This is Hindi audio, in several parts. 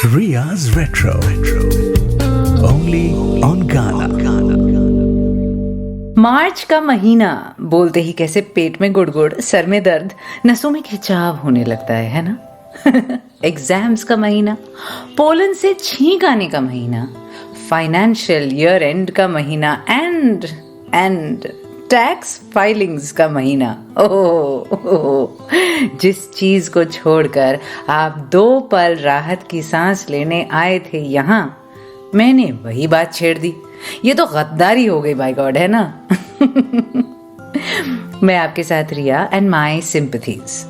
Riya's Retro. Only on Ghana. मार्च का महीना बोलते ही कैसे पेट में गुड़गुड़, सर में दर्द, नसों में खिंचाव होने लगता है ना? एग्जाम्स का महीना, पोलन से छींक आने का महीना, फाइनेंशियल ईयर एंड का महीना एंड टैक्स फाइलिंग्स का महीना। ओह, जिस चीज को छोड़कर आप 2 पल राहत की सांस लेने आए थे यहाँ, मैंने वही बात छेड़ दी। ये तो गद्दारी हो गई, बाय गॉड, है ना? मैं आपके साथ रिया एंड माई सिंपैथीज।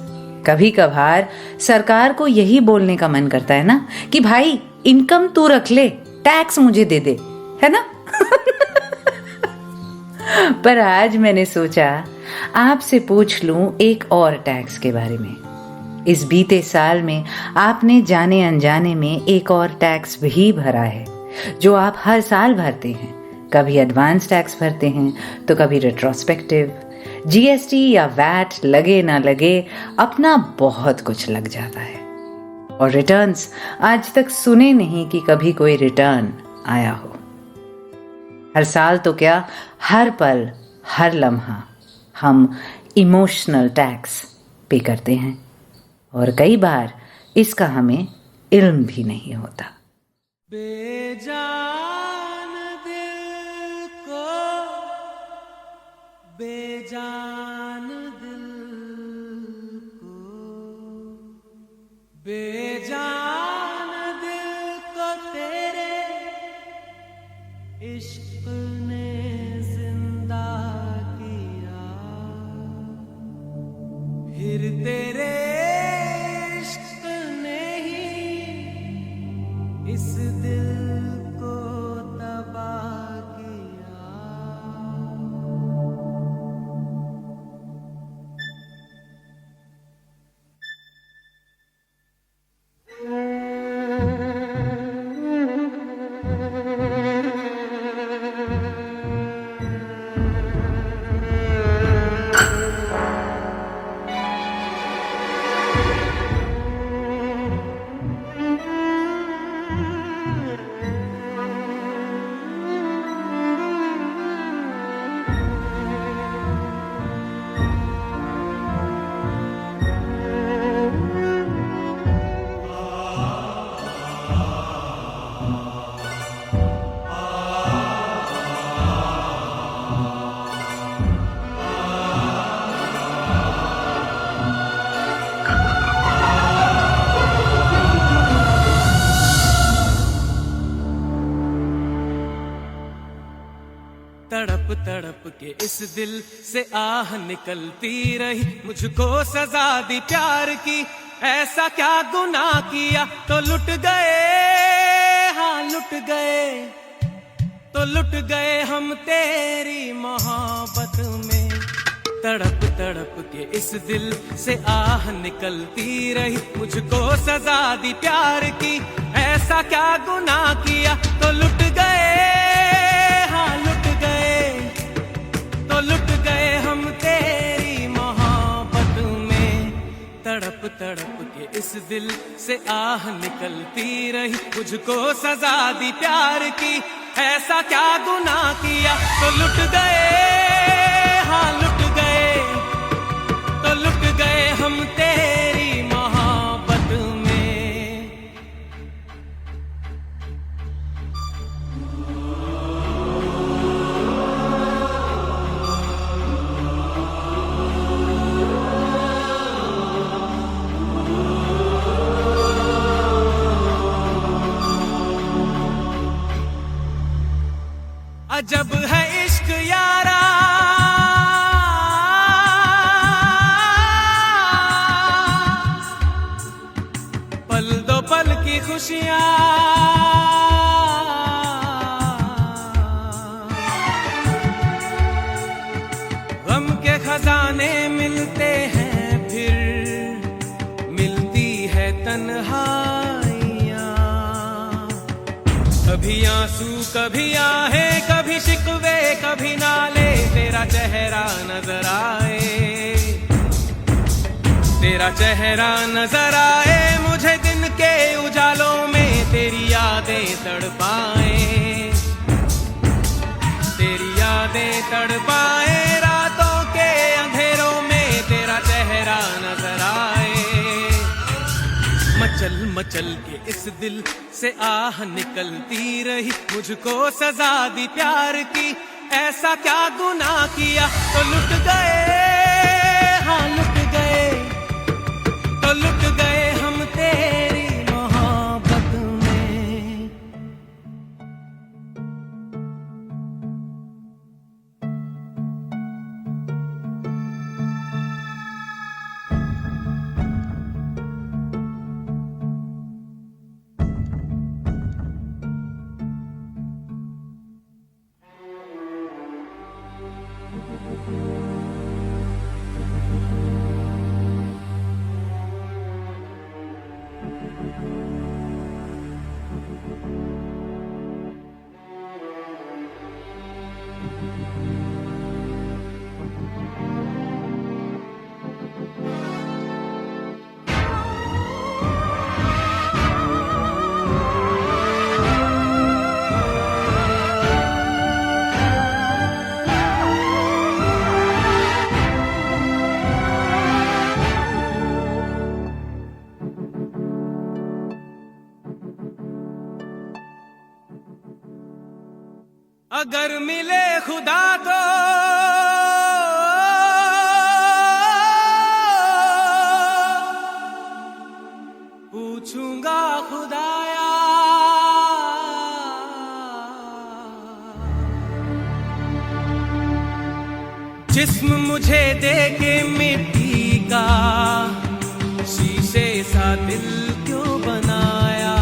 कभी कभार सरकार को यही बोलने का मन करता है ना कि भाई इनकम तू रख ले, टैक्स मुझे दे दे, है ना? पर आज मैंने सोचा आपसे पूछ लूं एक और टैक्स के बारे में। इस बीते साल में आपने जाने अनजाने में एक और टैक्स भी भरा है जो आप हर साल भरते हैं। कभी एडवांस टैक्स भरते हैं तो कभी रेट्रोस्पेक्टिव। जीएसटी या वैट लगे ना लगे, अपना बहुत कुछ लग जाता है। और रिटर्न्स आज तक सुने नहीं कि कभी कोई रिटर्न आया हो। हर साल तो क्या, हर पल, हर लम्हा हम इमोशनल टैक्स पे करते हैं और कई बार इसका हमें इल्म भी नहीं होता। बेजान दिल को बेजान दिल को बेजान दिल को तेरे इश्क ने जिंदा किया, फिर तेरे इश्क ने ही इस दिल को तबाह किया। तड़प तड़प के इस दिल से आह निकलती रही, मुझको सजा दी प्यार की। ऐसा क्या गुनाह किया तो लुट गए, हाँ लुट गए, तो लुट गए हम तेरी मोहब्बत में। तड़प तड़प के इस दिल से आह निकलती रही, मुझको सजा दी प्यार की। ऐसा क्या गुनाह किया तो लुट गए, हाँ लुट गए, तो लुट गए हम तेरी मोहब्बत में। तड़प तड़प के इस दिल से आह निकलती रही, मुझको सजा दी प्यार की। ऐसा क्या गुनाह किया तो लुट गए, हाँ लुट गए, तो लुट गए हम तेरी मोहब्बत में। अजब है इश्क यारा, पल दो पल की खुशियां, गम के खजाने मिलते हैं, फिर मिलती है तन्हाइयां। कभी आंसू कभी आहे, कभी शिकवे कभी नाले, तेरा चेहरा नजर आए, तेरा चेहरा नजर आए मुझे दिन के उजालों में। तड़पाए, तेरी यादें तड़पाए, रातों के अंधेरों में तेरा चेहरा नजर आए। मचल मचल के इस दिल से आह निकलती रही, मुझको सजा दी प्यार की, ऐसा क्या गुनाह किया तो लुट गए, हाँ लुट गए, तो लुट गए हम तेरी मोहब्बत में। अगर मिले खुदा तो पूछूंगा खुदाया, जिस्म मुझे दे के मिट्टी का, शीशे सा दिल क्यों बनाया,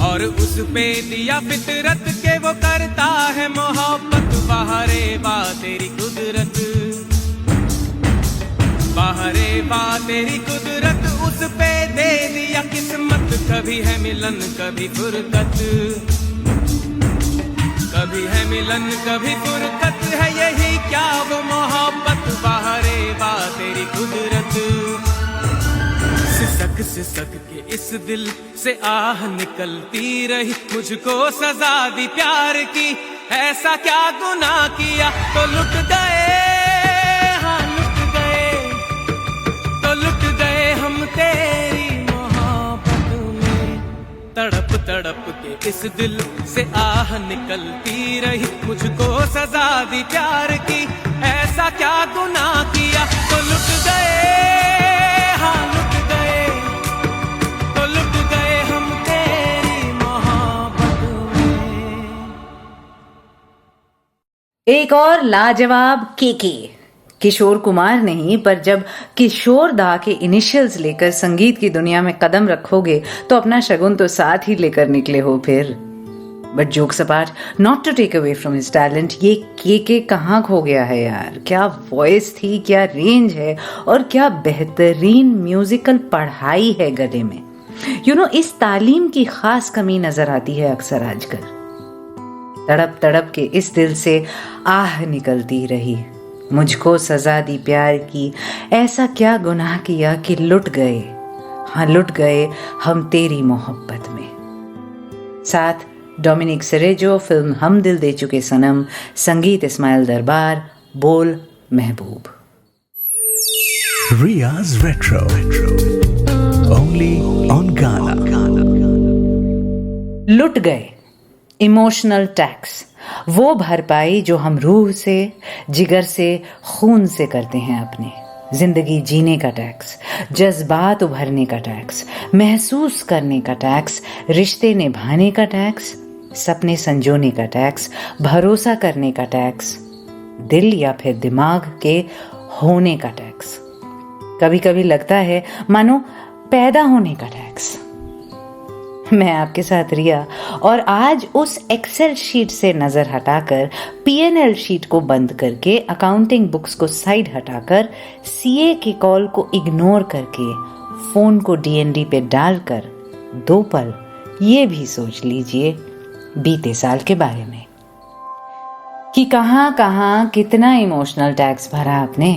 और उस पे दिया फितरत के वो करता है मोहब्बत। बाहरे बा तेरी कुदरत, बाहरे बा तेरी कुदरत, उस पे दे दिया किस्मत। कभी है मिलन कभी फुरकत, कभी है मिलन कभी फुरकत, है यही क्या वो मोहब्बत। बाहरे बा तेरी कुदरत, सिसक सिसक के इस दिल से आह निकलती रही, मुझको सजा दी प्यार की, ऐसा क्या गुनाह किया तो लुट गए, हाँ लुट गए, तो लुट गए हम तेरी मोहब्बत में। तड़प तड़प के इस दिल से आह निकलती रही, मुझको सजा दी प्यार की, ऐसा क्या गुनाह किया तो लुट गए, हाँ लुट गए, तो लुट गए हम तेरी मोहब्बत में। एक और लाजवाब केके, किशोर कुमार नहीं, पर जब किशोर दा के इनिशियल्स लेकर संगीत की दुनिया में कदम रखोगे तो अपना शगुन तो साथ ही लेकर निकले हो फिर। But jokes apart, not to take away from his talent, ये केके कहाँ खो गया है यार। क्या वॉइस थी, क्या रेंज है, और क्या बेहतरीन म्यूजिकल पढ़ाई है गले में। यू नो, इस तालीम की खास कमी नजर आती है अक्सर आजकल। तड़प तड़प के इस दिल से आह निकलती रही, मुझको सजा दी प्यार की, ऐसा क्या गुनाह किया कि लुट गए, हाँ लुट गए हम तेरी मोहब्बत में। साथ डोमिनिक सरेजो, फिल्म हम दिल दे चुके सनम, संगीत इस्माइल दरबार, बोल महबूब। Riya's Retro. Only on Ghana. लुट गए, इमोशनल टैक्स, वो भरपाई जो हम रूह से, जिगर से, खून से करते हैं अपने। जिंदगी जीने का टैक्स, जज्बात उभरने का टैक्स, महसूस करने का टैक्स, रिश्ते निभाने का टैक्स, सपने संजोने का टैक्स, भरोसा करने का टैक्स, दिल या फिर दिमाग के होने का टैक्स। कभी कभी लगता है मानो पैदा होने का टैक्स। मैं आपके साथ रिया, और आज उस एक्सेल शीट से नजर हटाकर, पीएनएल शीट को बंद करके, अकाउंटिंग बुक्स को साइड हटाकर, सीए की कॉल को इग्नोर करके, फोन को डीएनडी पे डालकर 2 पल ये भी सोच लीजिए बीते साल के बारे में कि कहां कहां कितना इमोशनल टैक्स भरा आपने।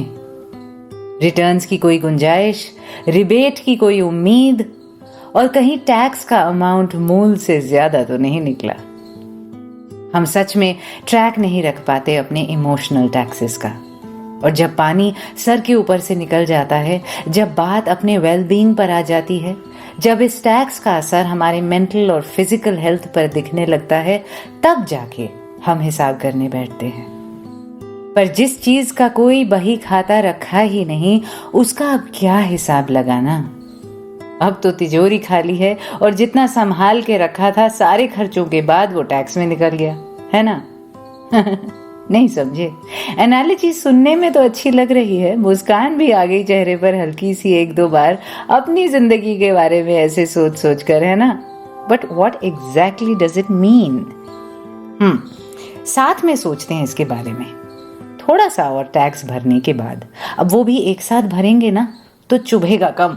रिटर्न्स की कोई गुंजाइश, रिबेट की कोई उम्मीद, और कहीं टैक्स का अमाउंट मूल से ज्यादा तो नहीं निकला। हम सच में ट्रैक नहीं रख पाते अपने इमोशनल टैक्सेस का। और जब पानी सर के ऊपर से निकल जाता है, जब बात अपने वेलबींग पर आ जाती है, जब इस टैक्स का असर हमारे मेंटल और फिजिकल हेल्थ पर दिखने लगता है, तब जाके हम हिसाब करने बैठते हैं। पर जिस चीज का कोई बही खाता रखा ही नहीं, उसका अब क्या हिसाब लगाना। अब तो तिजोरी खाली है और जितना संभाल के रखा था सारे खर्चों के बाद वो टैक्स में निकल गया, है ना? नहीं समझे? एनालॉजी सुनने में तो अच्छी लग रही है, मुस्कान भी आ गई चेहरे पर हल्की सी एक दो बार अपनी जिंदगी के बारे में ऐसे सोच सोच कर, है ना? But what exactly does it mean? साथ में सोचते हैं इसके बारे में। थोड़ा सा और टैक्स भरने के बाद, अब वो भी एक साथ भरेंगे ना तो चुभेगा कम।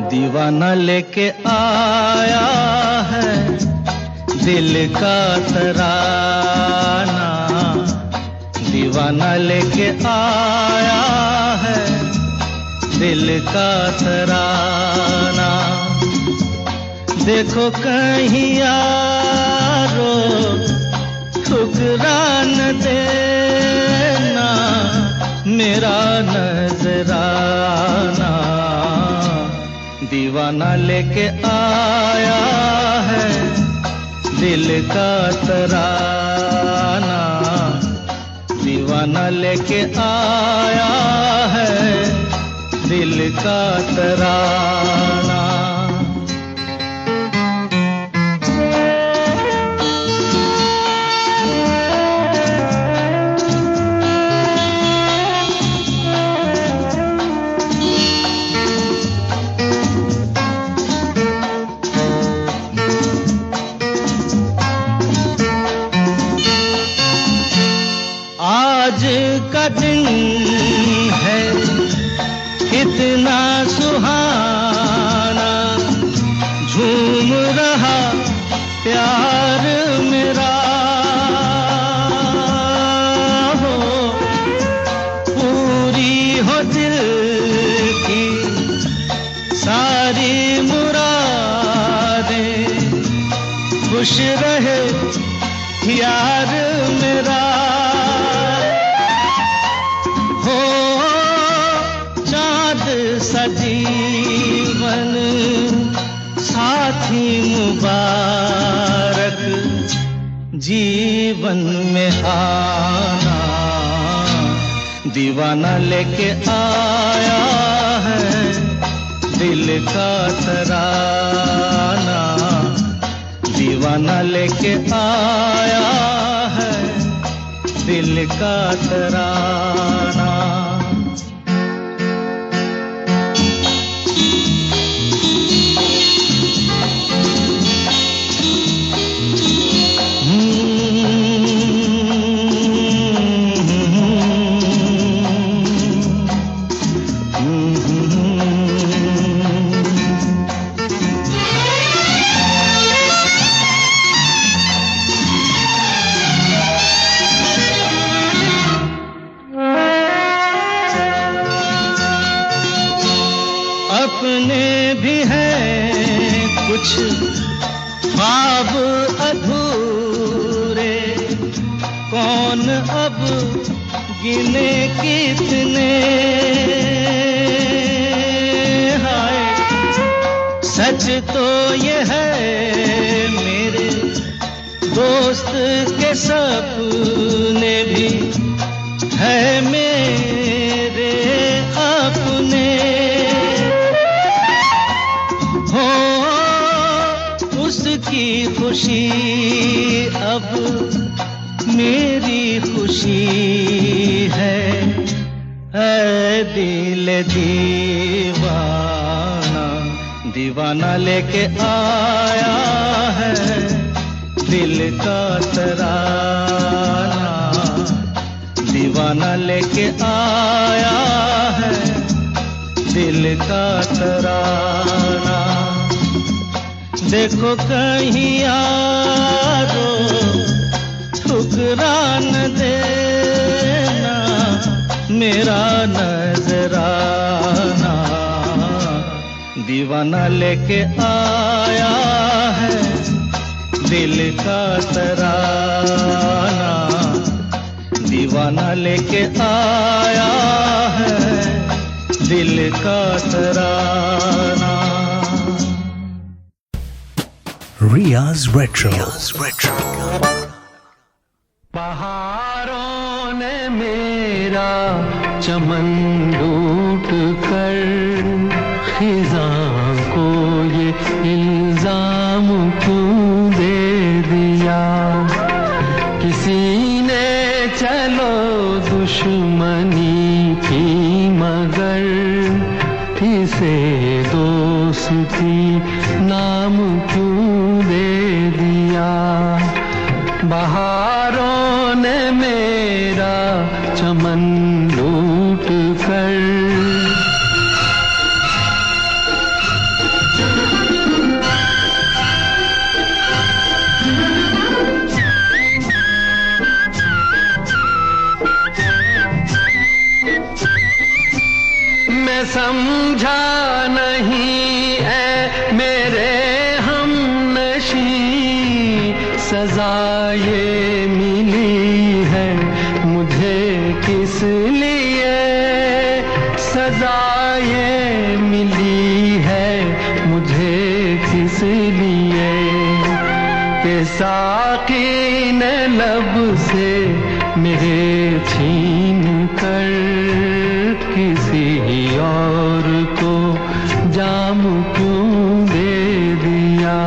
दीवाना लेके आया है दिल का तराना, दीवाना लेके आया है दिल का तराना। देखो कहीं यारो ठुकरा न देना मेरा नजराना। दीवाना लेके आया है दिल का तराना, दीवाना लेके आया है दिल का तराना। आज का दिन है कितना सुहाना, झूम रहा प्यार मेरा हो, पूरी हो दिल की सारी मुरादें, खुश रहे यार मेरा। सजीवन साथी मुबारक जीवन में आना। दीवाना लेके आया है दिल का तराना, दीवाना लेके आया है दिल का तराना। अपने भी हैं कुछ ख्वाब अधूरे, कौन अब गिने कितने। हाय सच तो ये है मेरे दोस्त के सपने भी है मेरे अपने। उसकी खुशी अब मेरी खुशी है, ऐ दिल दीवाना। दीवाना लेके आया है दिल का तराना, दीवाना लेके आया है दिल का तराना। देखो कहीं यारो ठुकरा न देना मेरा नजराना। दीवाना लेके आया है दिल का तराना। दीवाना लेके आया है दिल का तराना। Riya's Retro. पहाड़ों ने मेरा चमन लूट कर खिज़ां को ये इल्जाम क्यों दे दिया। किसी ने चलो दुश्मनी की मगर इसे दोस्ती नाम क्यों दे दिया। बहारों ने मेरा चमन लूट कर मैं समझा नहीं ऐ मेरे हमनशी सजा ये मिली है मुझे किस लिए। सजा ये मिली है मुझे किस लिए कि साकी ने लब से मेरे छीन कर किसी और को जाम क्यों दे दिया।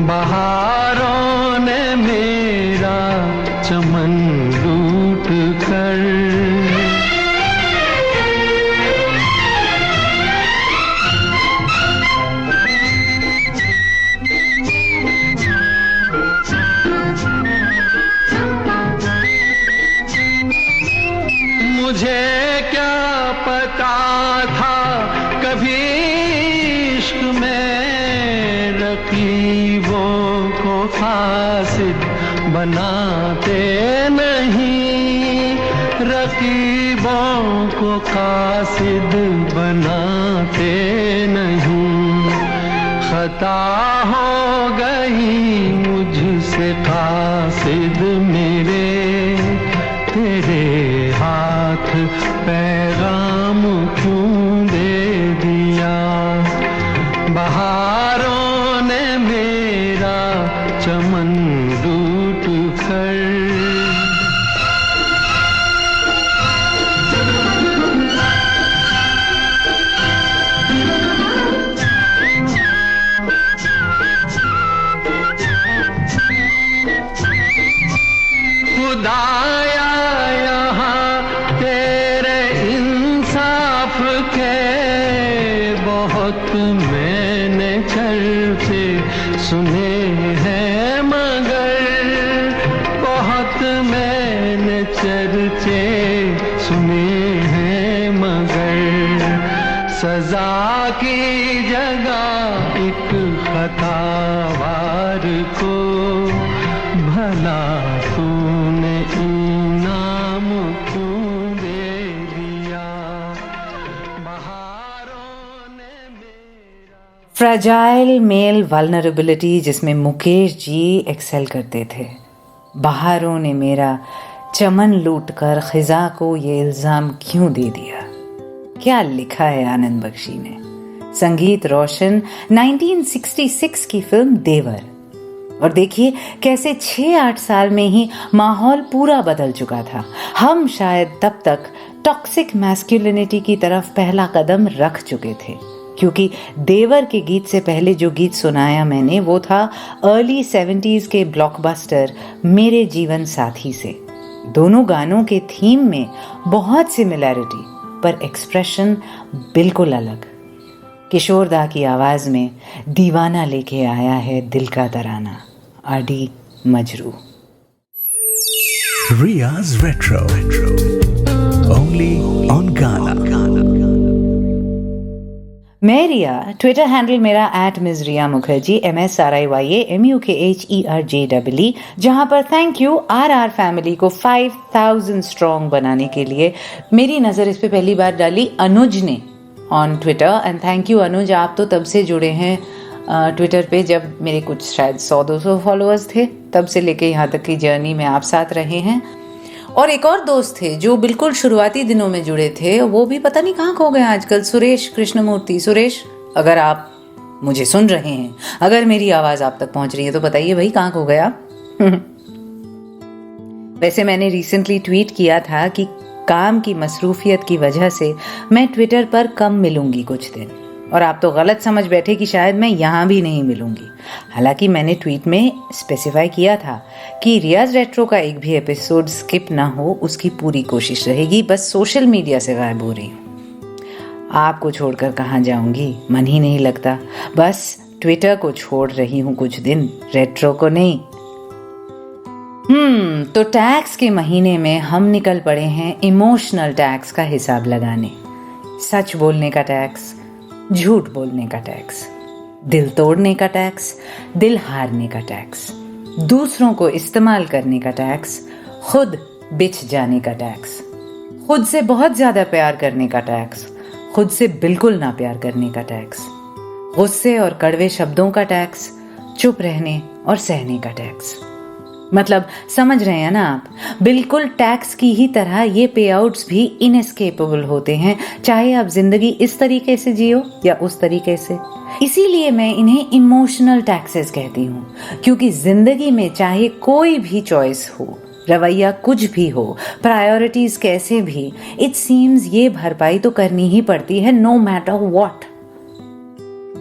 बहारों ने मेरा चमन लूट कर मुझे क्या पता था कभी इश्क में रकीबों को फासिद बनाते नहीं। रकीबों को कासिद बनाते नहीं। खता हो गई मुझसे कासिद मेरे तेरे हाथ पैगाम क्यों दे दिया। बहारों ने मेरा चमन लूट कर खुदाया यहाँ तेरे इंसाफ के बहुत मैंने चर्चे सुने हैं मगर बहुत मैंने चर्चे सुने हैं मगर सजा की जगह एक खतावार को भला तूने इनाम क्यों दे दिया। बहारों ने मेरा फ्रजाइल मेल वल्नरेबिलिटी जिसमें मुकेश जी एक्सेल करते थे। बहारों ने मेरा चमन लूट कर खिजा को ये इल्जाम क्यों दे दिया। क्या लिखा है आनंद बख्शी ने। संगीत रोशन 1966 की फिल्म देवर। और देखिए कैसे 6-8 साल में ही माहौल पूरा बदल चुका था। हम शायद तब तक टॉक्सिक मैस्कुलिनिटी की तरफ पहला कदम रख चुके थे, क्योंकि देवर के गीत से पहले जो गीत सुनाया मैंने वो था अर्ली 70s के ब्लॉकबस्टर मेरे जीवन साथी से। दोनों गानों के थीम में बहुत सिमिलैरिटी, पर एक्सप्रेशन बिल्कुल अलग। किशोर दा की आवाज में दीवाना लेके आया है दिल का तराना, RD Majrooh. Riya's Retro. Only on Ghana. मैं रिया, ट्विटर हैंडल मेरा @Ms Riya Mukherjee MSRIYA MUKHERJEE, जहां पर थैंक यू RR फैमिली को 5000 स्ट्रॉन्ग बनाने के लिए मेरी नज़र इस पे पहली बार डाली अनुज ने on Twitter. And thank you Anuj, आप तो तब से जुड़े हैं ट्विटर पे जब मेरे कुछ शायद 100-200 फॉलोअर्स थे, तब से लेके यहाँ तक की जर्नी में आप साथ रहे हैं। और एक और दोस्त थे जो बिल्कुल शुरुआती दिनों में जुड़े थे, वो भी पता नहीं कहाँ खो गए आजकल, सुरेश कृष्णमूर्ति। सुरेश, अगर आप मुझे सुन रहे हैं, अगर मेरी आवाज आप तक पहुंच रही है तो बताइए भाई कहाँ खो गया। वैसे मैंने रिसेंटली ट्वीट किया था कि काम की मसरूफियत की वजह से मैं ट्विटर पर कम मिलूंगी कुछ दिन, और आप तो गलत समझ बैठे कि शायद मैं यहाँ भी नहीं मिलूंगी। हालांकि मैंने ट्वीट में स्पेसिफाई किया था कि रियाज रेट्रो का एक भी एपिसोड स्किप ना हो, उसकी पूरी कोशिश रहेगी। बस सोशल मीडिया से गायब हो रही हूँ। आपको छोड़कर कहाँ जाऊंगी, मन ही नहीं लगता। बस ट्विटर को छोड़ रही हूँ कुछ दिन, रेट्रो को नहीं। तो टैक्स के महीने में हम निकल पड़े हैं इमोशनल टैक्स का हिसाब लगाने। सच बोलने का टैक्स, झूठ बोलने का टैक्स, दिल तोड़ने का टैक्स, दिल हारने का टैक्स, दूसरों को इस्तेमाल करने का टैक्स, खुद बिछ जाने का टैक्स, खुद से बहुत ज्यादा प्यार करने का टैक्स, खुद से बिल्कुल ना प्यार करने का टैक्स, गुस्से और कड़वे शब्दों का टैक्स, चुप रहने और सहने का टैक्स। मतलब समझ रहे हैं ना आप, बिल्कुल टैक्स की ही तरह ये पे आउट्स भी इनएस्केपेबल होते हैं, चाहे आप जिंदगी इस तरीके से जियो या उस तरीके से। इसीलिए मैं इन्हें इमोशनल टैक्सेस कहती हूँ, क्योंकि जिंदगी में चाहे कोई भी चॉइस हो, रवैया कुछ भी हो, प्रायोरिटीज कैसे भी, इट सीम्स ये भरपाई तो करनी ही पड़ती है, नो मैटर व्हाट।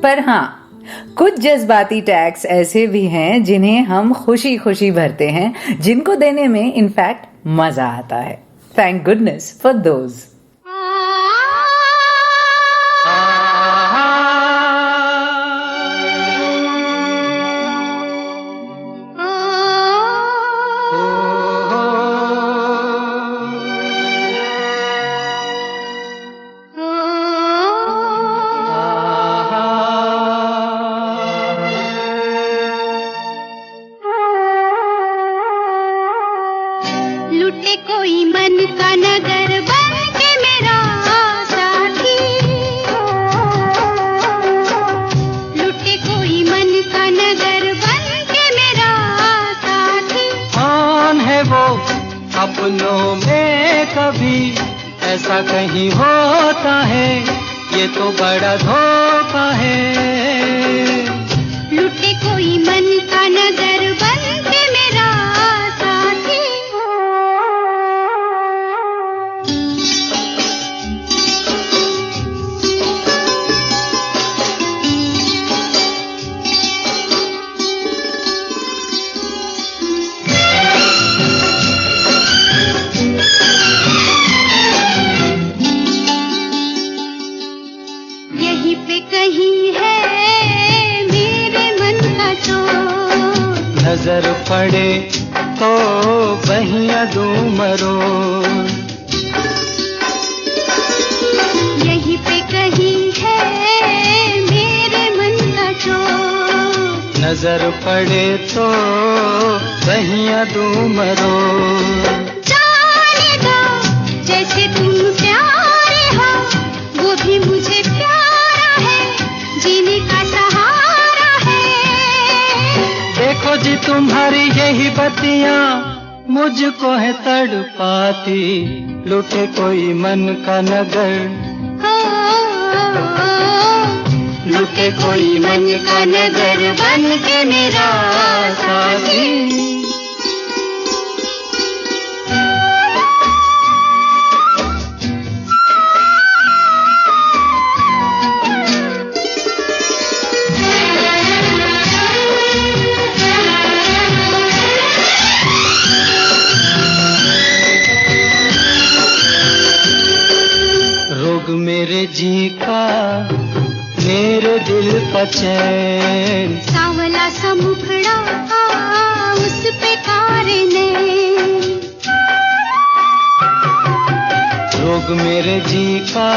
पर हाँ, कुछ जज्बाती टैक्स ऐसे भी हैं जिन्हें हम खुशी खुशी भरते हैं, जिनको देने में इनफैक्ट मजा आता है। Thank goodness for those. लुटे कोई मन का नगर बन के मेरा साथी, लुटे कोई मन का नगर बन के मेरा साथी। कौन है वो अपनों में कभी ऐसा कहीं होता है, ये तो बड़ा धोखा है। लुटे कोई मन का नगर बन के मेरा साथी। यहीं पे कहीं है मेरे मन का चोर, नजर पड़े तो बहिया दूं मरो, यहीं पे कहीं है मेरे मन का चोर, नजर पड़े तो बहिया दूं मरो। जाने दो जैसे तुम प्यारे हो, वो भी मुझे प्यारा है, जीने का सहारा है। देखो जी तुम्हारी यही बत्तियां मुझको है तड़पाती, लुटे कोई मन का नगर, लुटे कोई मन का नगर बन के मेरा साथी। रोग मेरे जी का, मेरे दिल का चैन, सावला सा मुखड़ा उस पे कारे ने, रोग मेरे जी का,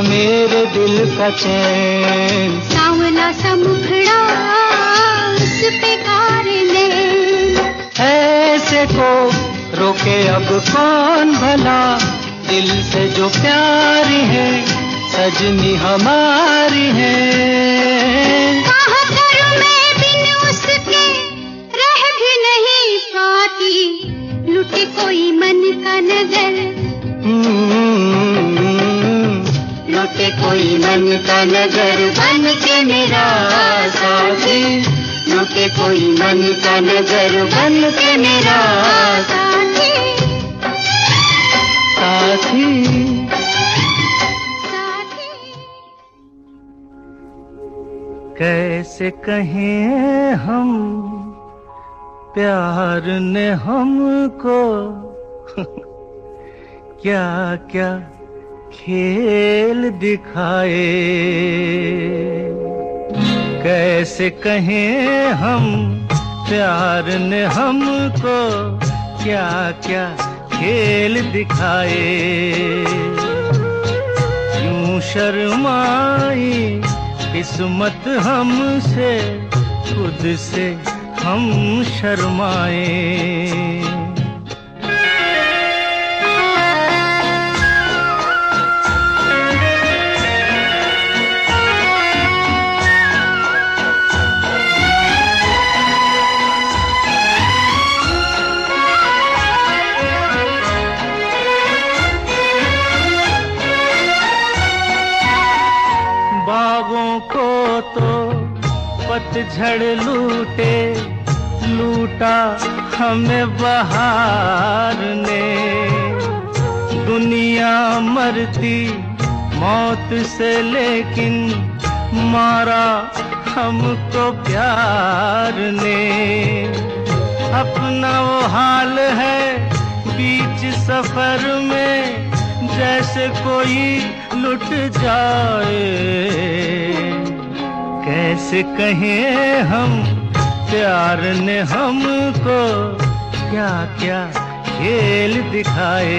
मेरे दिल का चैन। सांवला सा मुखड़ा, उस पे कारी नैन। ऐसे को रोके अब कौन भला, दिल से जो प्यारी है सजनी हमारी है। कहाँ करूं मैं बिन उसके, रह भी नहीं पाती, लुटे कोई मन का नगर। लुटे कोई मन का नगर बन के मेरा साथी, लुटे कोई मन का नगर बन के मेरा साथी, साथी। साथी। कैसे कहें हम, प्यार ने हमको क्या क्या खेल दिखाए। कैसे कहें हम, प्यार ने हमको क्या क्या खेल दिखाए। यूं शर्माई किस्मत हमसे, खुद से हम शर्माए। बागों को तो पतझड़ लूटे, लूटा हमें बहार ने। दुनिया मरती मौत से, लेकिन मारा हमको प्यार ने। अपना वो हाल है बीच सफर में, जैसे कोई लुट जाए। कैसे कहें हम, प्यार ने हमको क्या क्या खेल दिखाए।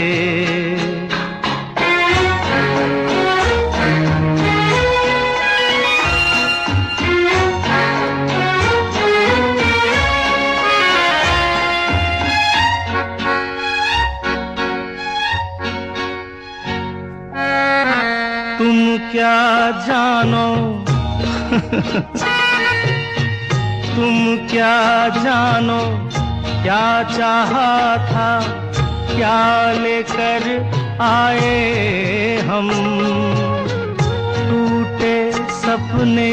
तुम क्या जानो तुम क्या जानो, क्या चाहा था, क्या लेकर आए हम। टूटे सपने,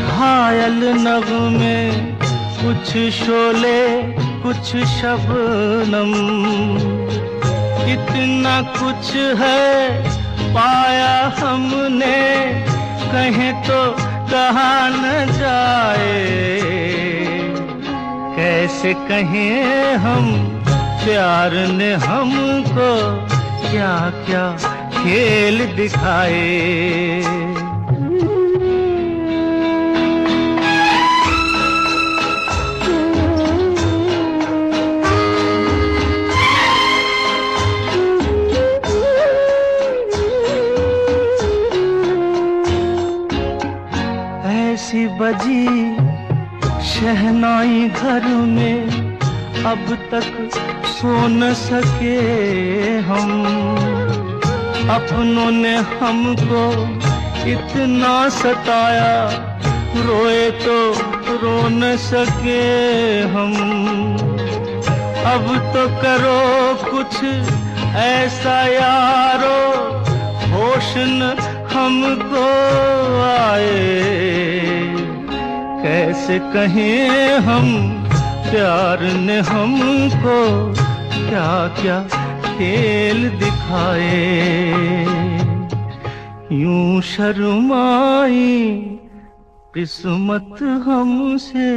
घायल नगमे, कुछ शोले कुछ शबनम। इतना कुछ है पाया हमने, कहें तो कहा न जाए। कैसे कहें हम, प्यार ने हमको क्या क्या खेल दिखाए। ऐसी बजी शहनाई घर में, अब तक सो न सके हम। अपनों ने हमको इतना सताया, रोए तो रो न सके हम। अब तो करो कुछ ऐसा यारो, होश न हमको आए। कैसे कहें हम, प्यार ने हमको क्या क्या खेल दिखाए। यूं शर्माई किस्मत हमसे,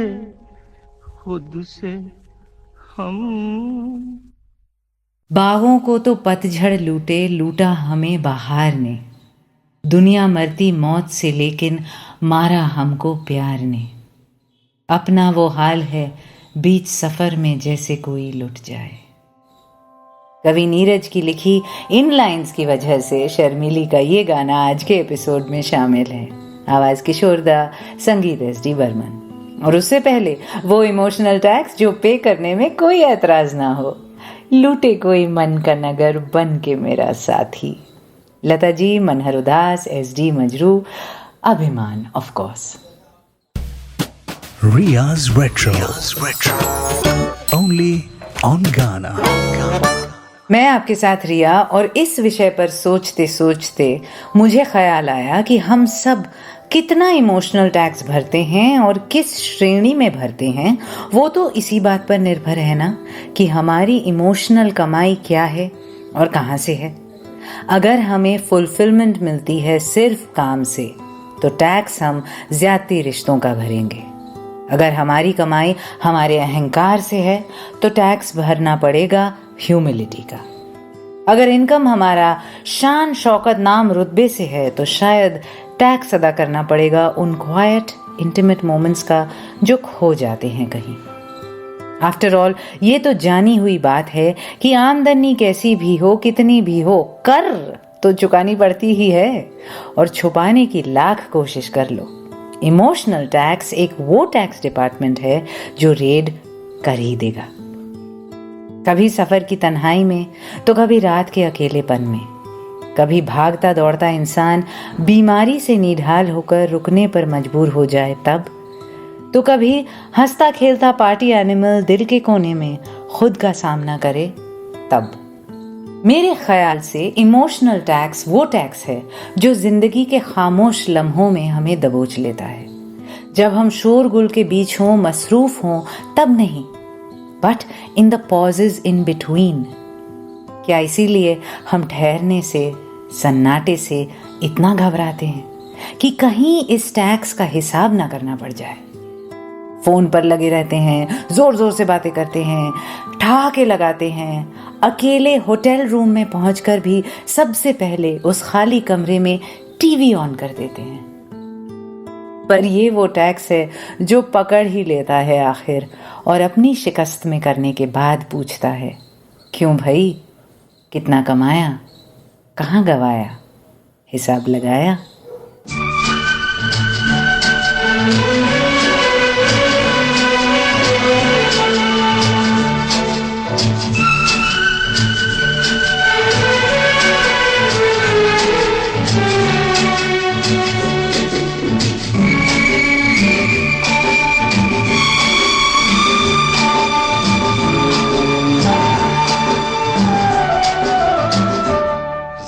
खुद से हम। बागों को तो पतझड़ लूटे, लूटा हमें बहार ने। दुनिया मरती मौत से, लेकिन मारा हमको प्यार ने। अपना वो हाल है बीच सफर में, जैसे कोई लुट जाए। कवि नीरज की लिखी इन लाइंस की वजह से शर्मीली का ये गाना आज के एपिसोड में शामिल है। आवाज किशोर दा, संगीत SD बर्मन। और उससे पहले वो इमोशनल टैक्स जो पे करने में कोई एतराज ना हो, लूटे कोई मन का नगर बन के मेरा साथी। लता जी, मनहर उदास, SD मजरू, अभिमान of course. Ria's Retro. Only on Ghana. मैं आपके साथ रिया, और इस विषय पर सोचते सोचते मुझे ख्याल आया कि हम सब कितना इमोशनल टैक्स भरते हैं और किस श्रेणी में भरते हैं, वो तो इसी बात पर निर्भर है ना कि हमारी इमोशनल कमाई क्या है और कहाँ से है। अगर हमें फुलफिलमेंट मिलती है सिर्फ काम से, तो टैक्स हम ज्यादती रिश्तों का भरेंगे। अगर हमारी कमाई हमारे अहंकार से है, तो टैक्स भरना पड़ेगा ह्यूमिलिटी का। अगर इनकम हमारा शान शौकत नाम रुतबे से है, तो शायद टैक्स अदा करना पड़ेगा उन क्वाइट इंटीमेट मोमेंट्स का जो खो जाते हैं कहीं। आफ्टर ऑल, ये तो जानी हुई बात है कि आमदनी कैसी भी हो, कितनी भी हो, कर तो चुकानी पड़ती ही है, और छुपाने की लाख कोशिश कर लो, इमोशनल टैक्स एक वो टैक्स डिपार्टमेंट है जो रेड कर ही देगा। कभी सफर की तन्हाई में, तो कभी रात के अकेलेपन में, कभी भागता दौड़ता इंसान बीमारी से निढाल होकर रुकने पर मजबूर हो जाए तब, तो कभी हंसता खेलता पार्टी एनिमल दिल के कोने में खुद का सामना करे तब। मेरे ख्याल से इमोशनल टैक्स वो टैक्स है जो जिंदगी के खामोश लम्हों में हमें दबोच लेता है। जब हम शोरगुल के बीच हों, मसरूफ हों, तब नहीं, but in the pauses in between. क्या इसीलिए हम ठहरने से, सन्नाटे से इतना घबराते हैं कि कहीं इस टैक्स का हिसाब ना करना पड़ जाए। फोन पर लगे रहते हैं, जोर जोर से बातें करते हैं, ठहाके लगाते हैं, अकेले होटल रूम में पहुंचकर भी सबसे पहले उस खाली कमरे में टीवी ऑन कर देते हैं। पर ये वो टैक्स है जो पकड़ ही लेता है आखिर, और अपनी शिकस्त में करने के बाद पूछता है, क्यों भाई, कितना कमाया, कहाँ गवाया, हिसाब लगाया।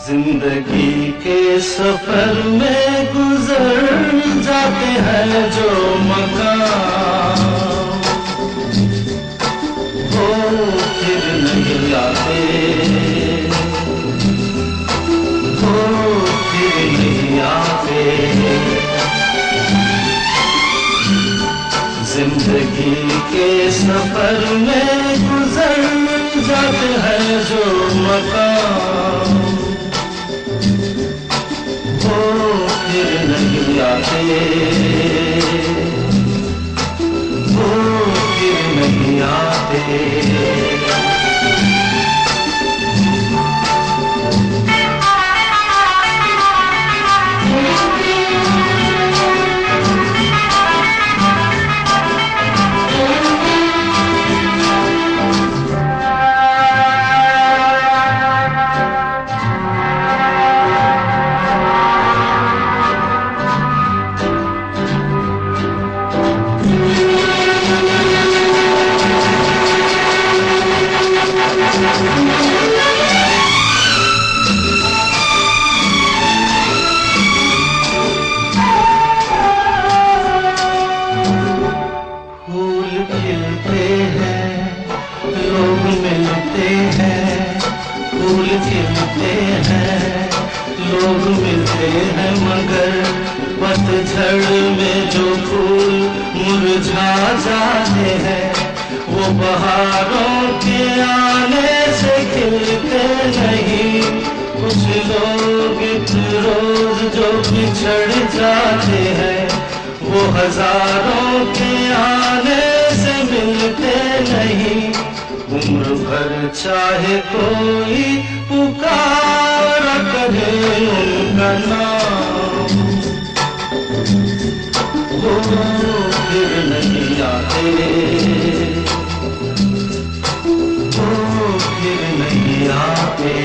जिंदगी के सफर में गुजर जाते हैं जो मकाम, वो फिर नहीं आते, वो फिर नहीं आते। जिंदगी के सफर में गुजर जाते हैं जो मकाम, फिर नहीं आते, वो फिर नहीं आते। पतझड़ में जो फूल मुरझा जाते हैं, वो बहारों के आने से खिलते नहीं। कुछ लोग रोज जो बिछड़ जाते हैं, वो हजारों के आने से मिलते नहीं। उम्र भर चाहे कोई पुकारा करे उनका नाम, वो फिर नहीं आते, वो फिर नहीं आते।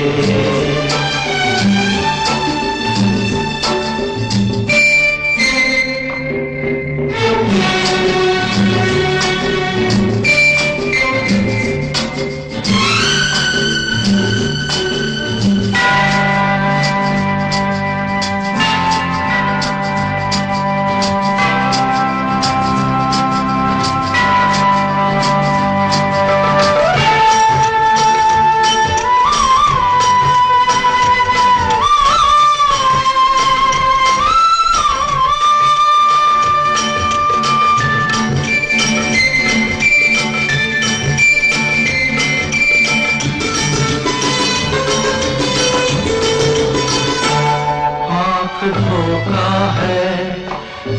धोखा है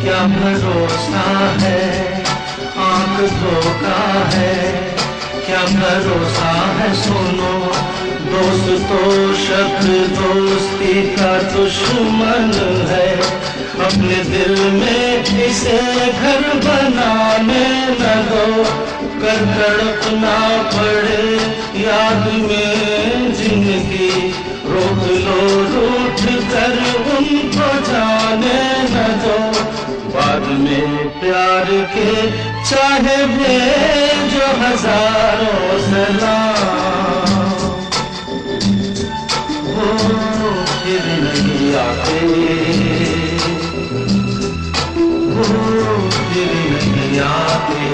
क्या भरोसा है, आंख धोखा है क्या भरोसा है। सुनो दोस्त तो शब्द दोस्ती का दुश्मन है, अपने दिल में इसे घर बनाने न दो, कर तड़पना पड़े याद में जिंदगी, रोक लो रूठ कर उनको जाने न दो, बाद में प्यार के चाहे भेजो हजारों सलाम, वो फिर नहीं आते, वो फिर नहीं आते।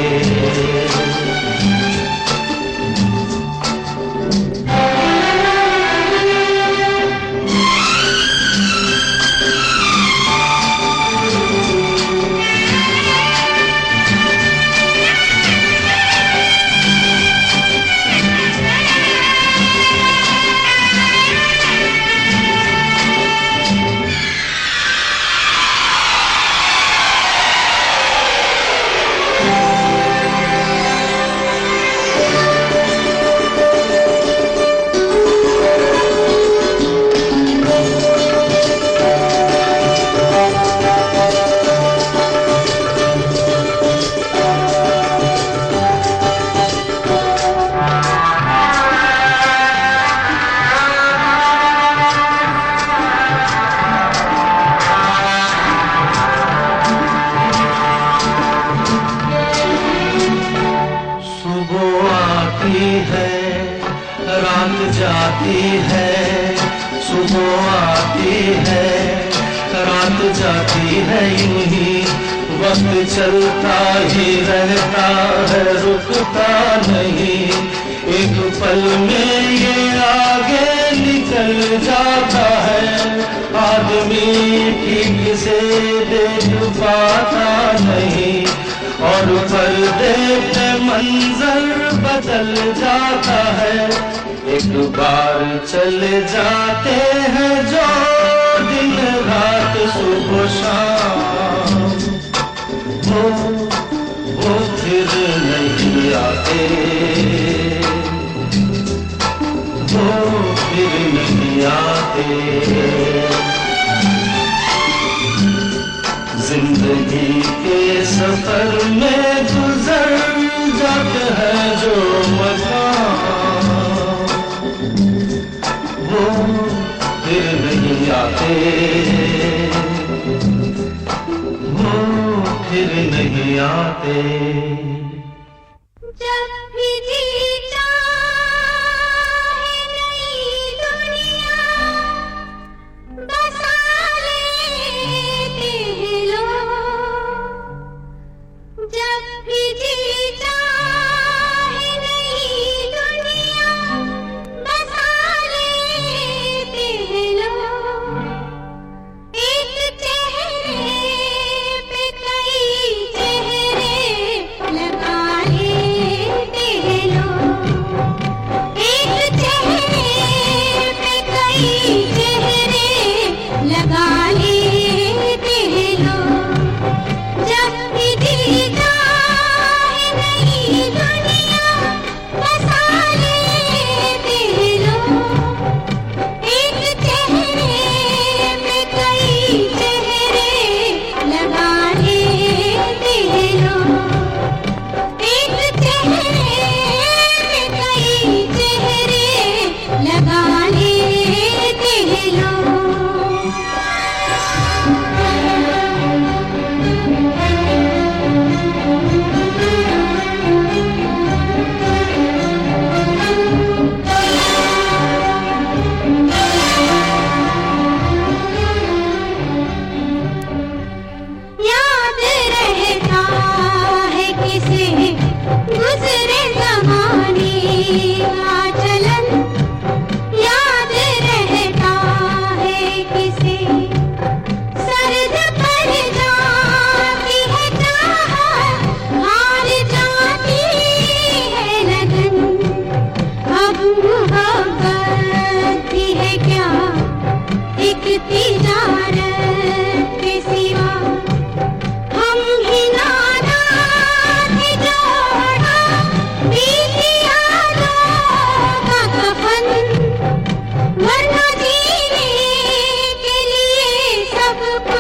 रात जाती है, सुबह आती है, रात जाती है, यूं ही वक्त चलता ही रहता है, रुकता नहीं, एक पल में ये आगे निकल जाता है, आदमी ठीक से देख पाता नहीं, और पर्दे पे मंजर बदल जाता है, एक बार चले जाते हैं जो दिन रात सुबह शाम, वो फिर नहीं आते, वो फिर नहीं आते। जिंदगी के सफर में गुजर जाते हैं जो मकाम, वो फिर नहीं आते, वो फिर नहीं आते। जब भी जीता है नई दुनिया बसा लेते हैं लोग, जब भी जीता है नई दुनिया बसा लेते हैं लोग, एक चेहरे पे कई चेहरे लगा लेते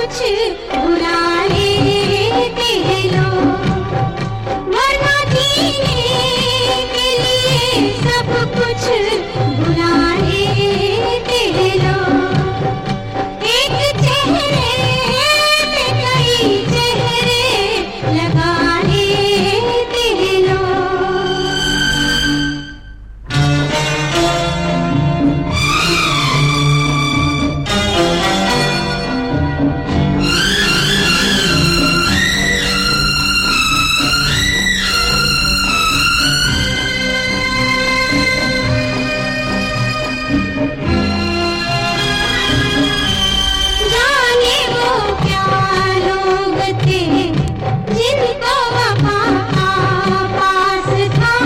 कुछ बुला लेते हैं लोग, वरना जीने के लिए सब कुछ बुला लेते हैं लोग। एक चेहरे पे कई चेहरे लगा लेते हैं लोग। जाने वो क्या लोग थे जिनको वफा पास था,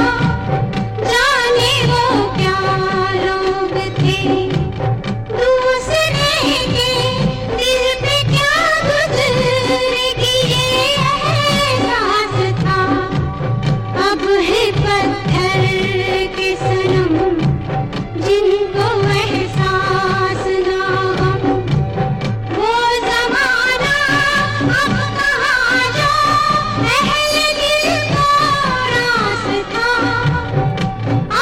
जाने वो क्या लोग थे दूसरे के दिल पे क्या गुजर ये एहसास था। अब है पत्थर के सनम जिनको एहसास ना हम, वो ज़माना अब कहाँ जो अहले दिल को रास था।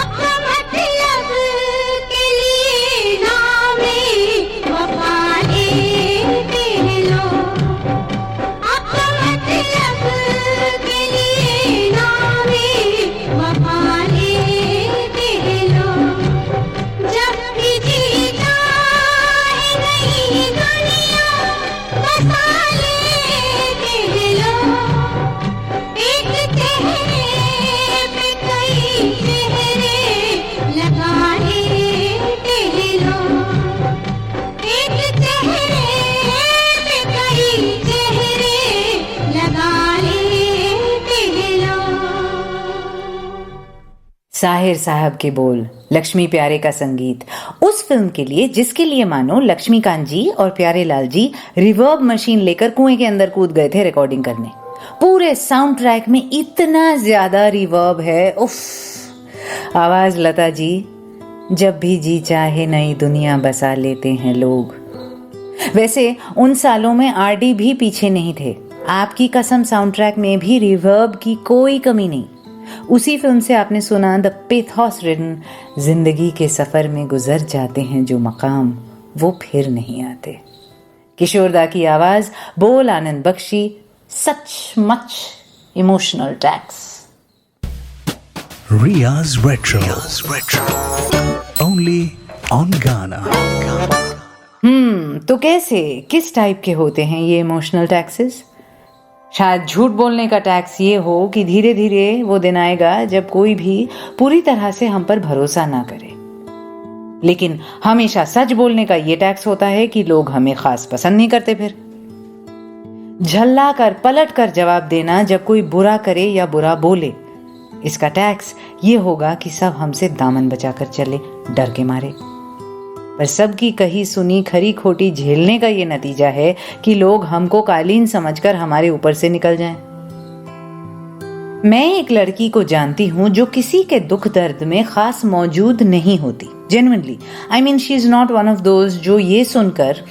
अपना मतलब के लिए नामे वफा लेते हैं लोग, अपना मतलब के लिए नामे वफा लेते हैं लोग। जब भी जी चाहे नई दुनिया बसा लेते हैं लोग, एक चेहरे पे कई चेहरे लगा लेते हैं लोग, एक चेहरे पे कई चेहरे लगा लेते हैं लोग। साहिर साहब के बोल, लक्ष्मी प्यारे का संगीत, उस फिल्म के लिए जिसके लिए मानो लक्ष्मीकांत जी और प्यारे लाल जी रिवर्ब मशीन लेकर कुएं के अंदर कूद गए थे रिकॉर्डिंग करने। पूरे साउंड ट्रैक में इतना ज्यादा रिवर्ब है, उफ। आवाज लता जी, जब भी जी चाहे नई दुनिया बसा लेते हैं लोग। वैसे उन सालों में आरडी भी पीछे नहीं थे। आपकी कसम साउंड ट्रैक में भी रिवर्ब की कोई कमी नहीं। उसी फिल्म से आपने सुना द पेथोस रिडन, जिंदगी के सफर में गुजर जाते हैं जो मकाम वो फिर नहीं आते। किशोरदा की आवाज, बोल आनंद बख्शी, सचमुच emotional tax. Ria's Retro. Only on Ghana. तो कैसे, किस टाइप के होते हैं ये इमोशनल टैक्सेस? शायद झूठ बोलने का टैक्स ये हो कि धीरे धीरे वो दिन आएगा जब कोई भी पूरी तरह से हम पर भरोसा ना करे। लेकिन हमेशा सच बोलने का ये टैक्स होता है कि लोग हमें खास पसंद नहीं करते। फिर झल्ला कर पलट कर जवाब देना जब कोई बुरा करे या बुरा बोले, इसका टैक्स ये होगा कि सब हमसे दामन बचाकर चले डर के मारे। पर सबकी कही सुनी खरी खोटी झेलने का ये नतीजा है कि लोग हमको कालीन समझकर हमारे ऊपर से निकल जाएं। मैं एक लड़की को जानती हूं जो किसी के दुख दर्द में खास मौजूद नहीं होती। Genuinely, I mean she is not one of those जो ये सुनकर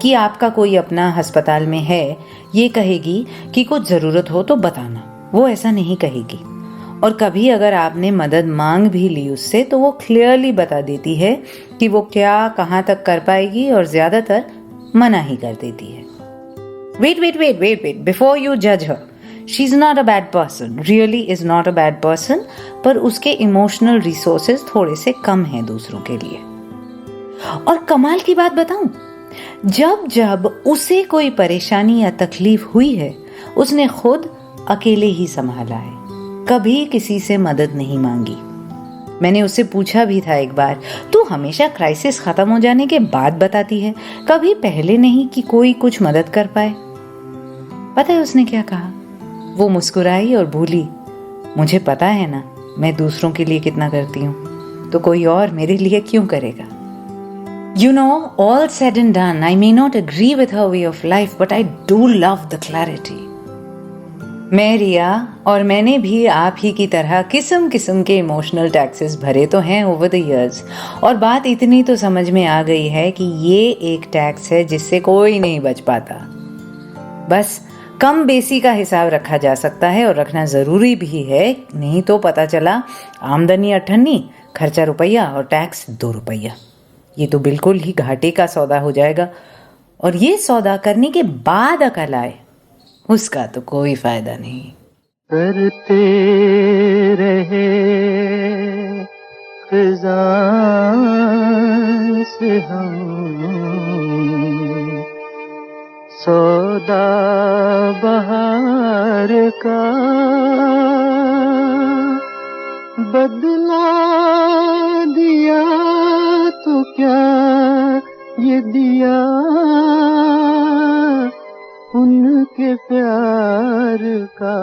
कि आपका कोई अपना अस्पताल में है ये कहेगी कि कुछ जरूरत हो तो बताना। वो ऐसा नहीं कहेगी। और कभी अगर आपने मदद मांग भी ली उससे तो वो क्लियरली बता देती है कि वो क्या कहाँ तक कर पाएगी और ज्यादातर मना ही कर देती है। वेट बिफोर यू जज her, she is not a bad person, really is not a bad person, पर उसके इमोशनल रिसोर्सेज थोड़े से कम हैं दूसरों के लिए। और कमाल की बात बताऊं, जब जब उसे कोई परेशानी या तकलीफ हुई है उसने खुद अकेले ही संभाला है, कभी किसी से मदद नहीं मांगी। मैंने उससे पूछा भी था एक बार, तू हमेशा क्राइसिस खत्म हो जाने के बाद बताती है, कभी पहले नहीं कि कोई कुछ मदद कर पाए। पता है उसने क्या कहा? वो मुस्कुराई और बोली, मुझे पता है ना मैं दूसरों के लिए कितना करती हूँ, तो कोई और मेरे लिए क्यों करेगा। You know, all said and done, I may not agree with her way of life, but I do love the clarity. मैं रिया और मैंने भी आप ही की तरह किस्म किस्म के इमोशनल टैक्सेस भरे तो हैं ओवर द इयर्स, और बात इतनी तो समझ में आ गई है कि ये एक टैक्स है जिससे कोई नहीं बच पाता। बस कम बेसी का हिसाब रखा जा सकता है और रखना ज़रूरी भी है, नहीं तो पता चला आमदनी 98, खर्चा रुपया और टैक्स 2 रुपया। ये तो बिल्कुल ही घाटे का सौदा हो जाएगा। और ये सौदा करने के बाद अकल आए, उसका तो कोई फायदा नहीं। करते रहे खिज़ां से हम सौदा बहार का, बदला दिया तो क्या ये दिया उनके प्यार का।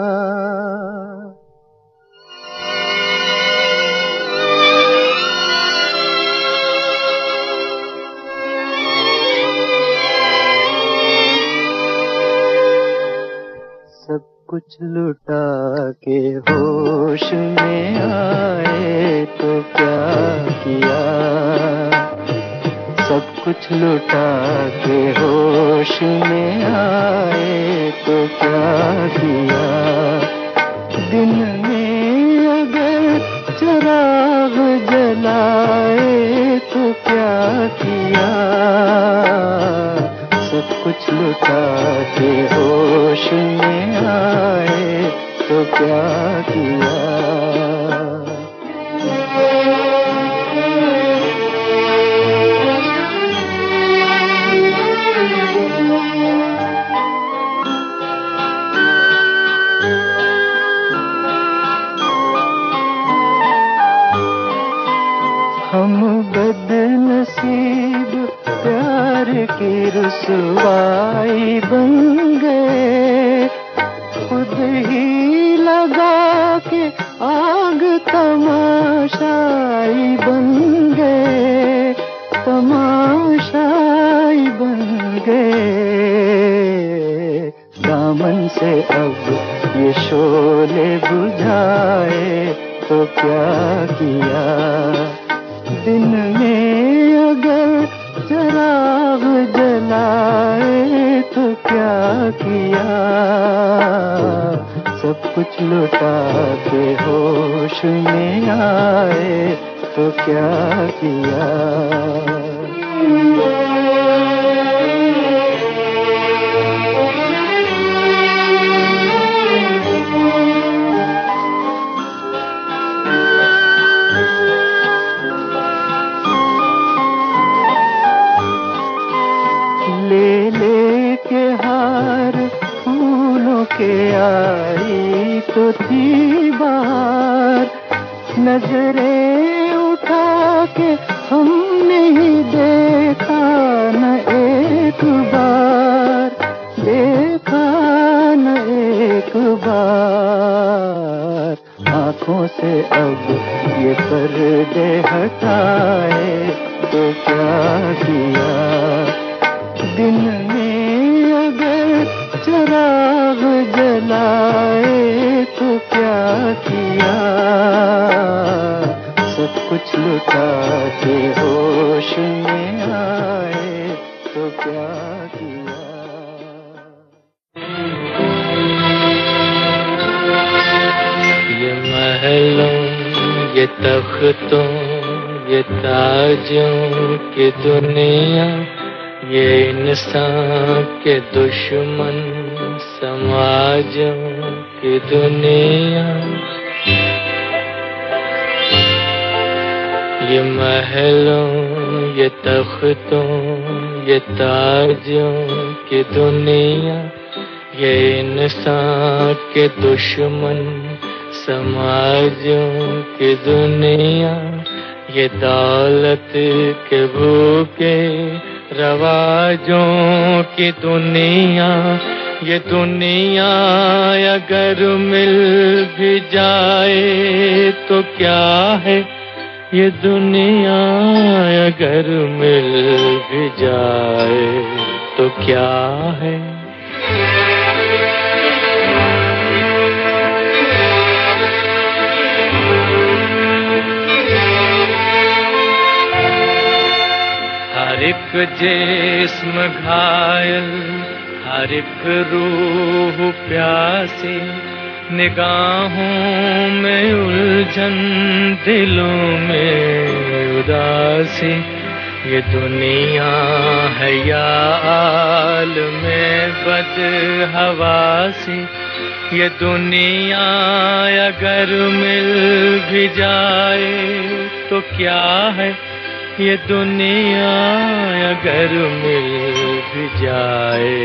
सब कुछ लुटा के होश में आए तो क्या किया, सब कुछ लुटा के होश में आए तो क्या किया। दिन में अगर चिराग जलाए तो क्या किया, सब कुछ लुटा के होश में आए तो क्या किया। हम बदनसीब प्यार की रुसवाई बन गए, खुद ही लगा के आग तमाशाई बन गए, तमाशाई बन गए। दामन से अब ये शोले बुझाए तो क्या किया। दिन में अगर चिराग जलाए तो क्या किया, सब कुछ लुटा के होश में आए तो क्या किया। ले ले के हार फूलों के आई तो थी बाहर, नजरें उठा के हमने ही देखा न एक बार, देखा न एक बार। आँखों से अब ये पर्दे हटाए तो क्या किया। दिन में अगर चिराग जलाए तो क्या किया, सब कुछ लुटा के होश में आए तो क्या किया। ये महलों ये तख्तों ये ताजों की दुनिया, ये इंसान के दुश्मन समाजों की दुनिया। ये महलों ये तख्तों ये ताजों की दुनिया, ये इंसान के दुश्मन समाजों की दुनिया। ये दौलत के भूखे रवाजों की दुनिया, ये दुनिया अगर मिल भी जाए तो क्या है। ये दुनिया अगर मिल भी जाए तो क्या है। हर एक जिस्म घायल, हर एक रूह प्यासी, निगाहों में उलझन, दिलों में उदासी। ये दुनिया है या आलमे बदहवासी, ये दुनिया अगर मिल भी जाए तो क्या है, ये दुनिया अगर मिल भी जाए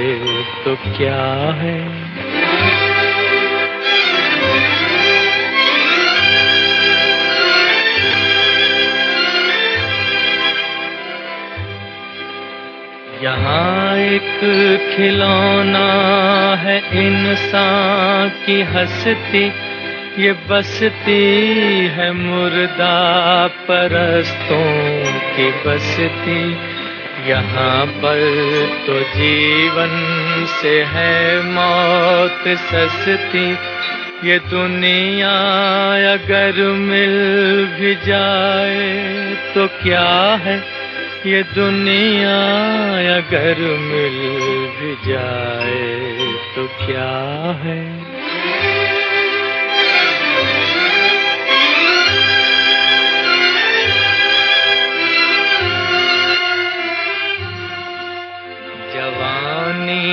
तो क्या है। यहाँ एक खिलौना है इंसान की हस्ती, ये बसती है मुर्दा परस्तों की बसती। यहाँ पर तो जीवन से है मौत सस्ती, ये दुनिया अगर मिल भी जाए तो क्या है, ये दुनिया अगर मिल भी जाए तो क्या है। जवानी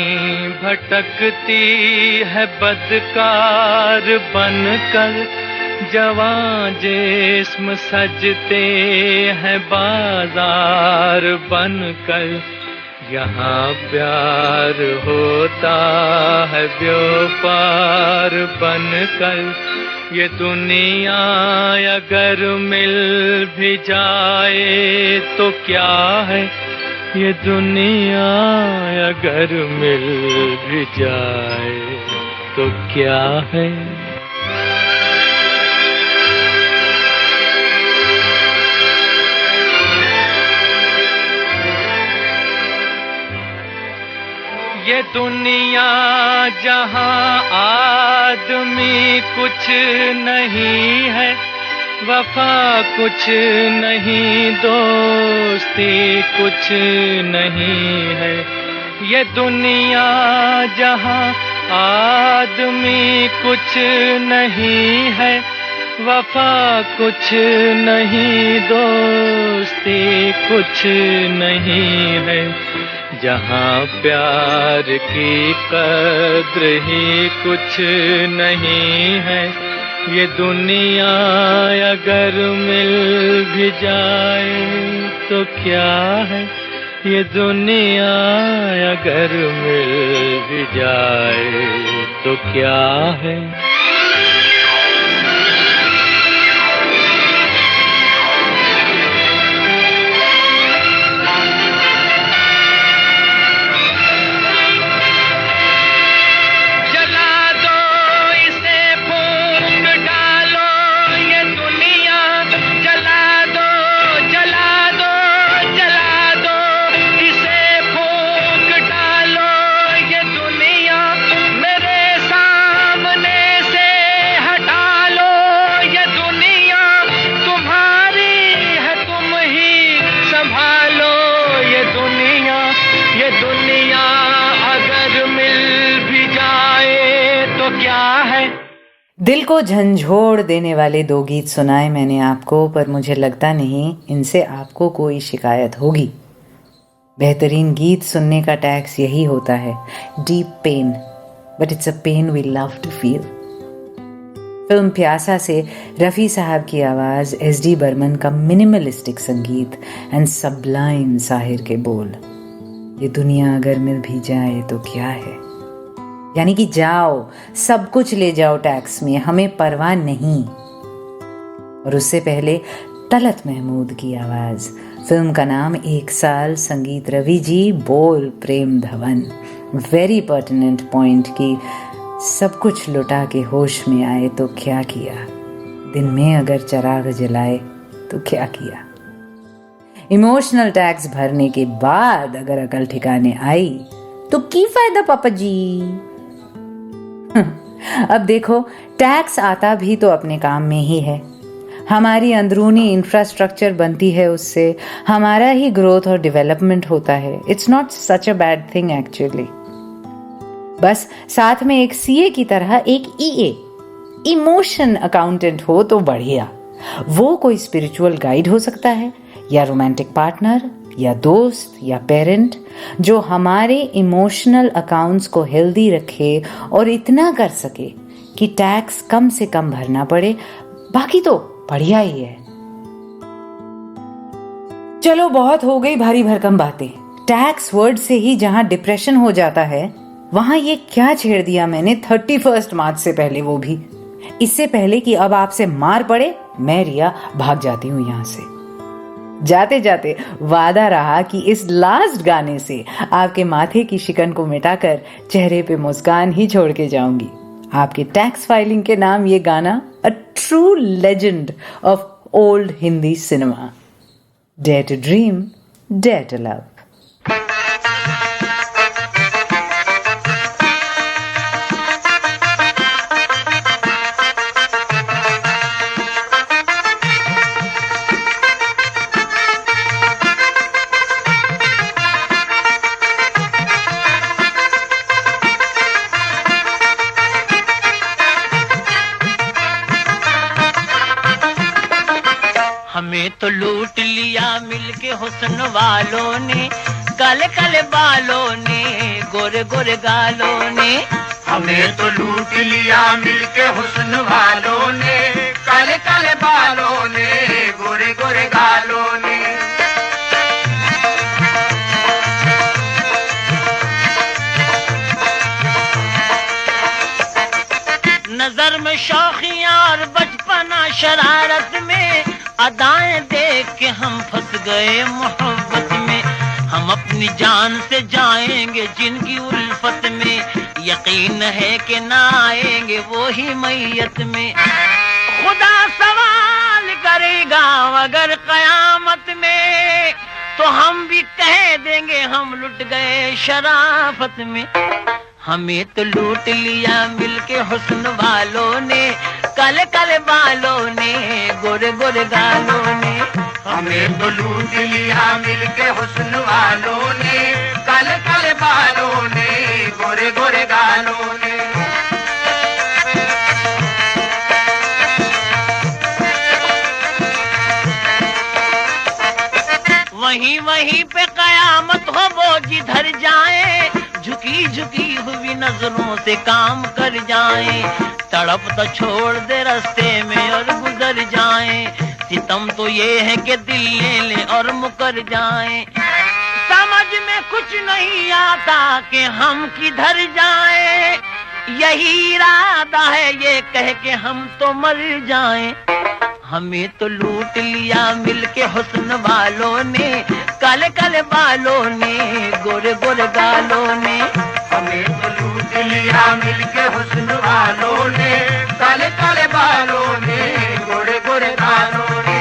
भटकती है बदकार बनकर, जवां जिस्म सजते हैं बाजार बनकर। यहाँ प्यार होता है व्यापार बनकर, ये दुनिया अगर मिल भी जाए तो क्या है, ये दुनिया अगर मिल भी जाए तो क्या है। ये दुनिया जहाँ आदमी कुछ नहीं है, वफा कुछ नहीं, दोस्ती कुछ नहीं है। ये दुनिया जहाँ आदमी कुछ नहीं है, वफा कुछ नहीं, दोस्ती कुछ नहीं है। जहाँ प्यार की कद्र ही कुछ नहीं है, ये दुनिया अगर मिल भी जाए तो क्या है, ये दुनिया अगर मिल भी जाए तो क्या है। दिल को झंझोड़ देने वाले 2 गीत सुनाए मैंने आपको, पर मुझे लगता नहीं इनसे आपको कोई शिकायत होगी। बेहतरीन गीत सुनने का टैक्स यही होता है, deep pain, but it's a pain we love to feel. Film Pyaasa से रफ़ी साहब की आवाज़, SD बर्मन का मिनिमलिस्टिक संगीत एंड सबलाइम साहिर के बोल। ये दुनिया अगर मिल भी जाए तो क्या है, यानी कि जाओ सब कुछ ले जाओ टैक्स में, हमें परवाह नहीं। और उससे पहले तलत महमूद की आवाज़, फिल्म का नाम 1 साल, संगीत रवि जी, बोल प्रेम धवन। वेरी पर्टिनेंट पॉइंट की सब कुछ लुटा के होश में आए तो क्या किया, दिन में अगर चिराग जलाए तो क्या किया। इमोशनल टैक्स भरने के बाद अगर अकल ठिकाने आई तो की फायदा पापा जी। अब देखो, टैक्स आता भी तो अपने काम में ही है, हमारी अंदरूनी इंफ्रास्ट्रक्चर बनती है उससे, हमारा ही ग्रोथ और डेवलपमेंट होता है। It's not such a bad thing actually. बस साथ में एक सीए की तरह एक ईए, इमोशन अकाउंटेंट हो तो बढ़िया। वो कोई स्पिरिचुअल गाइड हो सकता है, या रोमांटिक पार्टनर, या दोस्त, या पेरेंट, जो हमारे इमोशनल अकाउंट्स को हेल्दी रखे और इतना कर सके कि टैक्स कम से कम भरना पड़े। बाकी तो बढ़िया ही है। चलो बहुत हो गई भारी भरकम बातें। टैक्स वर्ड से ही जहां डिप्रेशन हो जाता है, वहां ये क्या छेड़ दिया मैंने 31 मार्च से पहले, वो भी इससे पहले कि अब आपसे मार पड़े, मैं रिया भाग जाती हूं यहां से। जाते जाते वादा रहा कि इस लास्ट गाने से आपके माथे की शिकन को मिटाकर चेहरे पे मुस्कान ही छोड़ के जाऊंगी। आपके टैक्स फाइलिंग के नाम ये गाना, a true legend of old Hindi cinema. Dare to dream, dare to love. हमें तो लूट लिया मिलके हुस्न वालों ने, काले काले बालों ने, गोरे गोरे गालों ने। हमें तो लूट लिया मिलके हुस्न वालों ने, काले काले बालों ने, गोरे गोरे गालों ने। नजर में शौखियां और बचपना शरारत में, अदाएं देख के हम फंस गए मोहब्बत में। हम अपनी जान से जाएंगे जिनकी उल्फत में, यकीन है कि ना आएंगे वो ही मैयत में। खुदा सवाल करेगा अगर कयामत में, तो हम भी कह देंगे हम लुट गए शराफत में। हमें तो लूट लिया मिलके हुस्न वालों ने, काले काले बालों ने, गोरे गोरे गालों ने। हमें तो लूट लिया मिलके हुस्न वालों ने, काले काले बालों ने, गोरे गोरे गालों ने। वहीं वहीं पे कयामत हो वो जिधर जाए, झुकी झुकी हुई नजरों से काम कर जाएं। तड़प तो छोड़ दे रास्ते में और गुजर जाएं। सितम तो ये है कि दिल ले ले और मुकर जाएं। समझ में कुछ नहीं आता कि हम किधर जाएं। यही इरादा है ये कह के हम तो मर जाएं। हमें तो लूट लिया मिलके हुस्न वालों ने, काले काले बालों ने, गोरे गोरे गालों ने। हमें तो लूट लिया मिलके हुस्न वालों ने, काले काले बालों ने, गोरे गोरे गालों ने।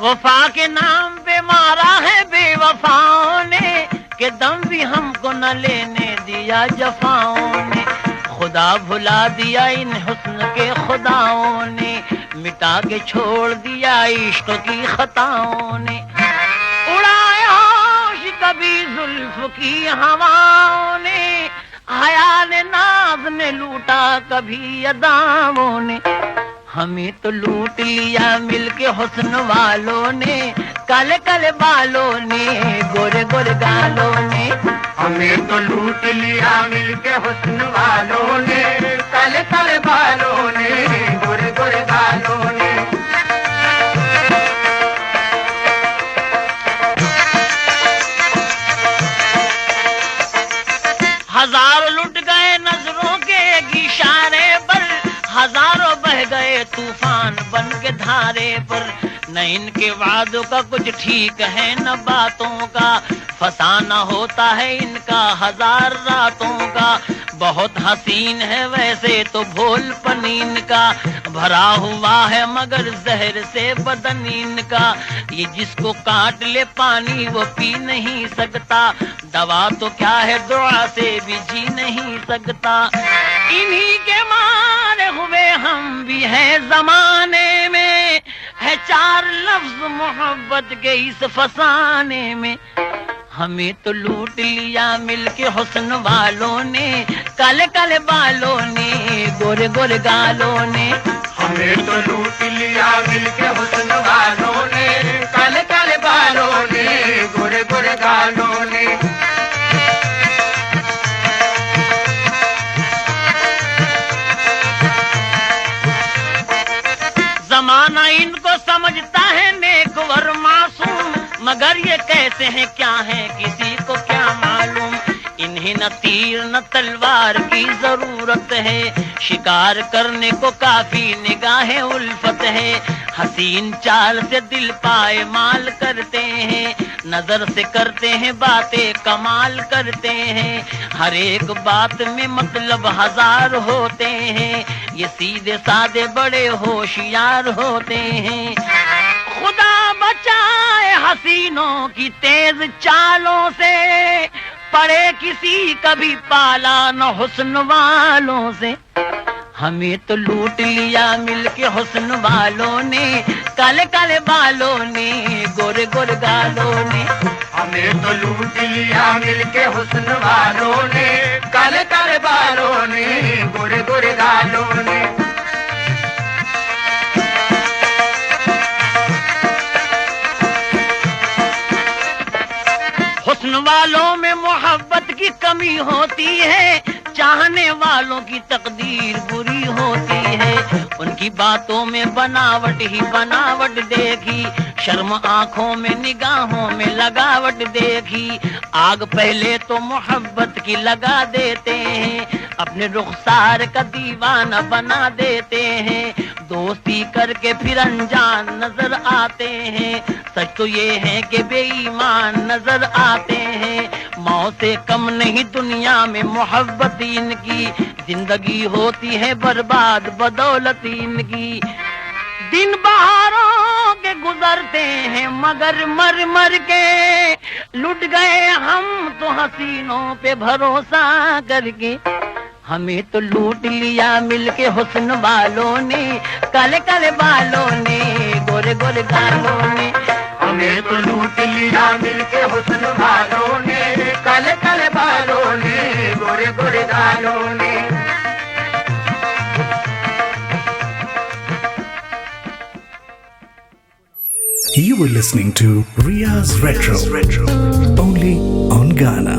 वफा के नाम पे मारा है बेवफाओं ने, कि दम भी हमको न लेने दिया जफाओं ने। खुदा भुला दिया इन हुस्न के खुदाओं ने, मिटा के छोड़ दिया इश्क की खताओं ने। उड़ाया होश कभी जुल्फ की हवाओं ने, हयाल नाज ने लूटा कभी अदाओं ने। हमें तो लूट लिया मिलके हुस्न वालों ने, काले काले बालों ने, गोरे गोरे गालों ने। हमें तो लूट लिया मिलके हुस्न वालों ने, काले काले बालों ने, गोरे गोरे गालों ने। हजारों लुट गए नजरों के एक इशारे पर, हजारों बह गए तूफान बन के धारे पर। न इनके वादों का कुछ ठीक है न बातों का, फसाना होता है इनका हजार रातों का। बहुत हसीन है वैसे तो भोलपन इनका, भरा हुआ है मगर जहर से बदन इनका, ये जिसको काट ले पानी वो पी नहीं सकता, दवा तो क्या है दुआ से भी जी नहीं सकता। इन्हीं के मारे हुए हम भी हैं जमाने में, है 4 लफ्ज मोहब्बत के इस फसाने में। हमें तो लूट लिया मिलके हुस्न वालों ने, काले काले बालों ने, गोरे गोरे गालों ने। हमें तो लूट लिया मिलके हुस्न वालों ने, काले काले बालों ने, गोरे गोरे गालों ने। जमाना इनको समझता है नेकवर मासूम, मगर ये कैसे हैं क्या हैं किसी को क्या मालूम। इन्हें न तीर न तलवार की जरूरत है, शिकार करने को काफी निगाहें उल्फत है। हसीन चाल से दिल पाए माल करते हैं, नजर से करते हैं बातें कमाल करते हैं। हर एक बात में मतलब 1000 होते हैं, ये सीधे साधे बड़े होशियार होते हैं। खुदा बचाए हसीनों की तेज चालों से, पड़े किसी कभी पाला न हुस्न वालों से। हमें तो लूट लिया मिलके हुस्न वालों ने, काले काले बालों ने, गोरे गोरे गालों ने। हमें तो लूट लिया मिलके हुस्न वालों ने, काले काले बालों ने, गोरे गोरे गालों ने। हुस्न वालों में मोहब्बत की कमी होती है, चाहने वालों की तकदीर बुरी होती है। उनकी बातों में बनावट ही बनावट देखी, शर्म आंखों में निगाहों में लगावट देखी। आग पहले तो मोहब्बत की लगा देते हैं, अपने रुखसार का दीवाना बना देते हैं। दोस्ती करके फिर अनजान नजर आते हैं, सच तो ये है कि बेईमान नजर आते हैं। मौत से कम नहीं दुनिया में मोहब्बत इनकी, जिंदगी होती है बर्बाद बदौलत इनकी। दिन बहारों के गुजरते हैं मगर मर मर के, लुट गए हम तो हसीनों पे भरोसा करके। हमें तो लूट लिया मिलके हुस्न वालों ने, काले काले बालों ने, गोरे गोरे गालों ने। हमें तो लूट लिया मिलके हुस्न वालों ने, काले काले बालों ने, गोरे गोरे गालों ने। You were listening to Riya's Retro, only on Ghana.